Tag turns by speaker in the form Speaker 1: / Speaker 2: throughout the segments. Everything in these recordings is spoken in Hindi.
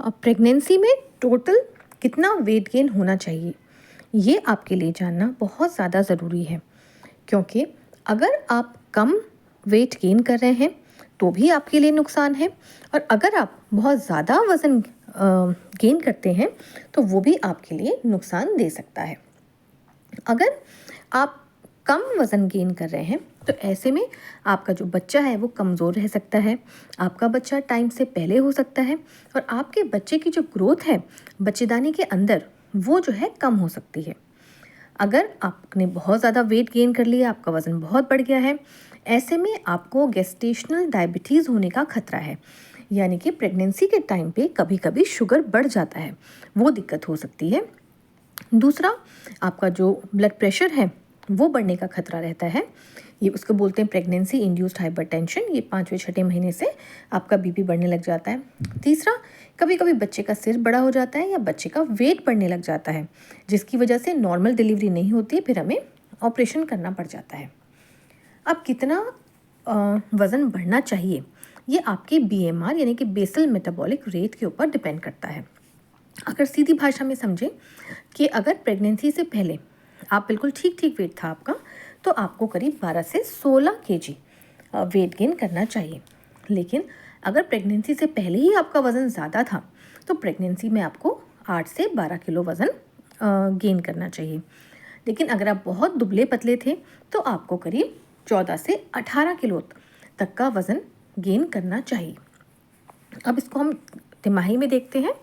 Speaker 1: प्रेगनेंसी में टोटल कितना वेट गेन होना चाहिए, ये आपके लिए जानना बहुत ज़्यादा ज़रूरी है। क्योंकि अगर आप कम वेट गेन कर रहे हैं तो भी आपके लिए नुकसान है, और अगर आप बहुत ज़्यादा वज़न गेन करते हैं तो वो भी आपके लिए नुकसान दे सकता है। अगर आप कम वज़न गेन कर रहे हैं तो ऐसे में आपका जो बच्चा है वो कमज़ोर रह सकता है, आपका बच्चा टाइम से पहले हो सकता है, और आपके बच्चे की जो ग्रोथ है बच्चेदानी के अंदर वो जो है कम हो सकती है। अगर आपने बहुत ज़्यादा वेट गेन कर लिया, आपका वज़न बहुत बढ़ गया है, ऐसे में आपको गेस्टेशनल डायबिटीज़ होने का खतरा है। यानी कि प्रेगनेंसी के टाइम पे कभी कभी शुगर बढ़ जाता है, वो दिक्कत हो सकती है। दूसरा, आपका जो ब्लड प्रेशर है वो बढ़ने का खतरा रहता है। ये उसको बोलते हैं प्रेगनेंसी इंड्यूस्ड हाइपरटेंशन। ये 5वें-6ठे महीने से आपका बीपी बढ़ने लग जाता है। तीसरा, कभी कभी बच्चे का सिर बड़ा हो जाता है या बच्चे का वेट बढ़ने लग जाता है, जिसकी वजह से नॉर्मल डिलीवरी नहीं होती, फिर हमें ऑपरेशन करना पड़ जाता है। अब कितना वज़न बढ़ना चाहिए, ये आपके BMR यानी कि बेसल मेटाबॉलिक रेट के ऊपर डिपेंड करता है। अगर सीधी भाषा में समझें कि अगर प्रेगनेंसी से पहले आप बिल्कुल ठीक ठीक वेट था आपका, तो आपको करीब 12 से 16 केजी वेट गेन करना चाहिए। लेकिन अगर प्रेगनेंसी से पहले ही आपका वज़न ज़्यादा था तो प्रेगनेंसी में आपको 8 से 12 किलो वज़न गेन करना चाहिए। लेकिन अगर आप बहुत दुबले पतले थे तो आपको करीब 14 से 18 किलो तक का वज़न गेन करना चाहिए। अब इसको हम तिमाही में देखते हैं।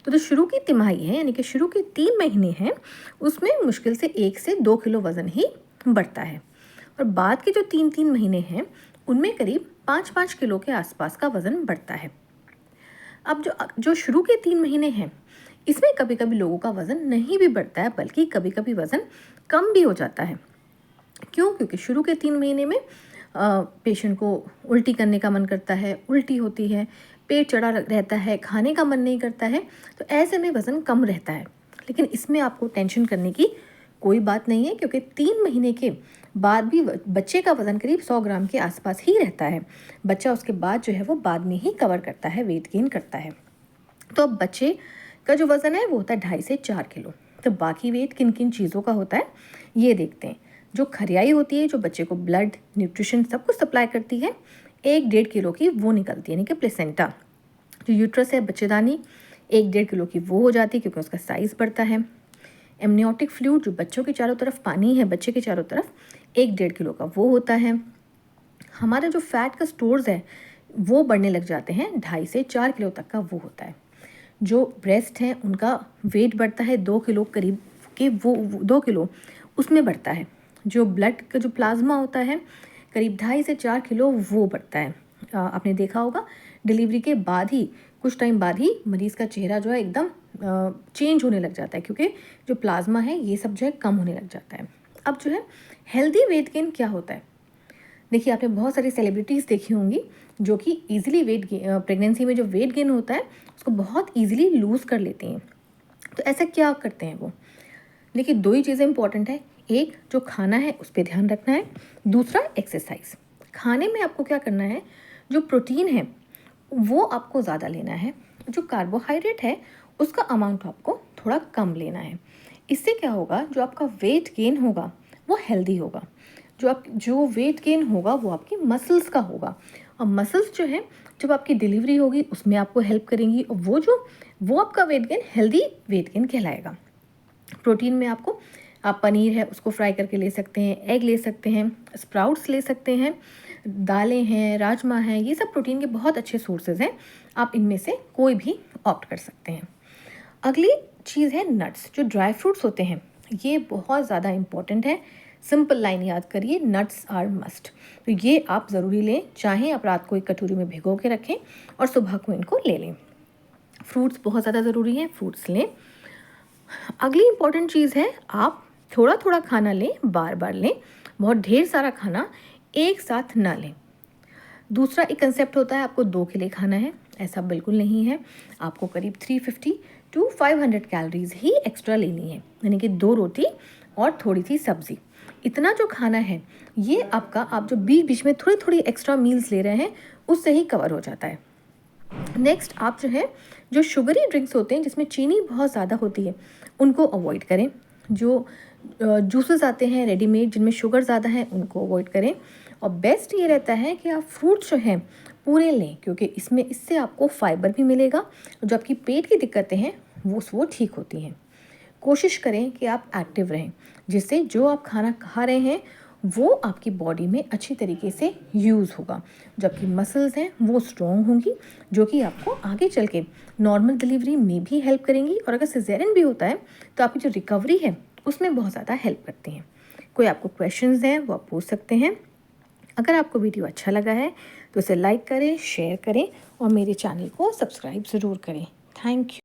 Speaker 1: तो जो शुरू की तिमाही है यानी कि शुरू के 3 महीने हैं, उसमें मुश्किल से 1 से 2 किलो वज़न ही बढ़ता है, और बाद के जो 3-3 महीने हैं उनमें करीब 5-5 किलो के आसपास का वज़न बढ़ता है। अब जो शुरू के 3 महीने हैं, इसमें कभी कभी लोगों का वज़न नहीं भी बढ़ता है, बल्कि कभी कभी वज़न कम भी हो जाता है। क्यों? क्योंकि शुरू के 3 महीने में पेशेंट को उल्टी करने का मन करता है, उल्टी होती है, पेट चढ़ा रहता है, खाने का मन नहीं करता है, तो ऐसे में वज़न कम रहता है। लेकिन इसमें आपको टेंशन करने की कोई बात नहीं है, क्योंकि 3 महीने के बाद भी बच्चे का वज़न करीब 100 ग्राम के आसपास ही रहता है। बच्चा उसके बाद जो है वो बाद में ही कवर करता है, वेट गेन करता है। तो अब बच्चे का जो वज़न है वो होता है 2.5 से 4 किलो। तो बाकी वेट किन किन चीज़ों का होता है ये देखते हैं। जो खरियाई होती है, जो बच्चे को ब्लड, न्यूट्रिशन सब कुछ सप्लाई करती है, 1-1.5 किलो की वो निकलती है, यानी कि प्लेसेंटा। जो यूट्रस है, बच्चेदानी, 1-1.5 किलो की वो हो जाती है, क्योंकि उसका साइज़ बढ़ता है। एमनियोटिक फ्लूइड, जो बच्चों के चारों तरफ पानी है, बच्चे के चारों तरफ, 1-1.5 किलो का वो होता है। हमारा जो फैट का स्टोर्स है वो बढ़ने लग जाते हैं, 2.5 से 4 किलो तक का वो होता है। जो ब्रेस्ट हैं उनका वेट बढ़ता है 2 किलो करीब के, वो 2 किलो उसमें बढ़ता है। जो ब्लड का जो प्लाज्मा होता है करीब 2.5 से 4 किलो वो बढ़ता है। आपने देखा होगा डिलीवरी के बाद ही कुछ टाइम बाद ही मरीज़ का चेहरा जो है एकदम चेंज होने लग जाता है, क्योंकि जो प्लाज्मा है ये सब जो है कम होने लग जाता है। अब जो है हेल्दी वेट गेन क्या होता है, देखिए आपने बहुत सारी सेलिब्रिटीज़ देखी होंगी जो कि ईजिली प्रेगनेंसी में जो वेट गेन होता है उसको बहुत ईजिली लूज़ कर लेती हैं। तो ऐसा क्या करते हैं वो? देखिए 2 ही चीज़ें इंपॉर्टेंट है। एक, जो खाना है उस पर ध्यान रखना है। दूसरा, एक्सरसाइज। खाने में आपको क्या करना है, जो प्रोटीन है वो आपको ज़्यादा लेना है, जो कार्बोहाइड्रेट है उसका अमाउंट आपको थोड़ा कम लेना है। इससे क्या होगा, जो आपका वेट गेन होगा वो हेल्दी होगा। जो वेट गेन होगा वो आपकी मसल्स का होगा, और मसल्स जो है जब आपकी डिलीवरी होगी उसमें आपको हेल्प करेंगी, और वो आपका weight gain healthy weight gain कहलाएगा। प्रोटीन में आप पनीर है उसको फ्राई करके ले सकते हैं, एग ले सकते हैं, स्प्राउट्स ले सकते हैं, दालें हैं, राजमा हैं, ये सब प्रोटीन के बहुत अच्छे सोर्सेज हैं। आप इनमें से कोई भी ऑप्ट कर सकते हैं। अगली चीज़ है नट्स। जो ड्राई फ्रूट्स होते हैं ये बहुत ज़्यादा इम्पॉर्टेंट है। सिंपल लाइन याद करिए, नट्स आर मस्ट। तो ये आप ज़रूरी लें, चाहे आप रात को एक कटोरी में भिगो के रखें और सुबह को इनको ले लें। फ्रूट्स बहुत ज़्यादा ज़रूरी हैं, फ्रूट्स लें। अगली इम्पॉर्टेंट चीज़ है, आप थोड़ा थोड़ा खाना लें, बार बार लें, बहुत ढेर सारा खाना एक साथ ना लें। दूसरा एक कंसेप्ट होता है आपको 2 के लिए खाना है, ऐसा बिल्कुल नहीं है। आपको करीब 350 to 500 कैलोरीज ही एक्स्ट्रा लेनी है, यानी कि 2 रोटी और थोड़ी सी सब्ज़ी। इतना जो खाना है ये आप जो बीच बीच में थोड़ी थोड़ी एक्स्ट्रा मील्स ले रहे हैं उससे ही कवर हो जाता है। नेक्स्ट आप जो है जो शुगरी ड्रिंक्स होते हैं जिसमें चीनी बहुत ज़्यादा होती है उनको अवॉइड करें। जो जूसेस आते हैं रेडीमेड जिनमें शुगर ज़्यादा है उनको अवॉइड करें। और बेस्ट ये रहता है कि आप फ्रूट्स जो हैं पूरे लें, क्योंकि इससे आपको फाइबर भी मिलेगा। जो आपकी पेट की दिक्कतें हैं वो ठीक होती हैं। कोशिश करें कि आप एक्टिव रहें, जिससे जो आप खाना खा रहे हैं वो आपकी बॉडी में अच्छी तरीके से यूज़ होगा। जो आपकी मसल्स हैं वो स्ट्रॉन्ग होंगी, जो कि आपको आगे चल के नॉर्मल डिलीवरी में भी हेल्प करेंगी। और अगर सिजेरियन भी होता है तो आपकी जो रिकवरी है उसमें बहुत ज़्यादा हेल्प करती हैं। कोई आपको क्वेश्चंस हैं वो आप पूछ सकते हैं। अगर आपको वीडियो अच्छा लगा है तो इसे लाइक करें, शेयर करें और मेरे चैनल को सब्सक्राइब ज़रूर करें। Thank you.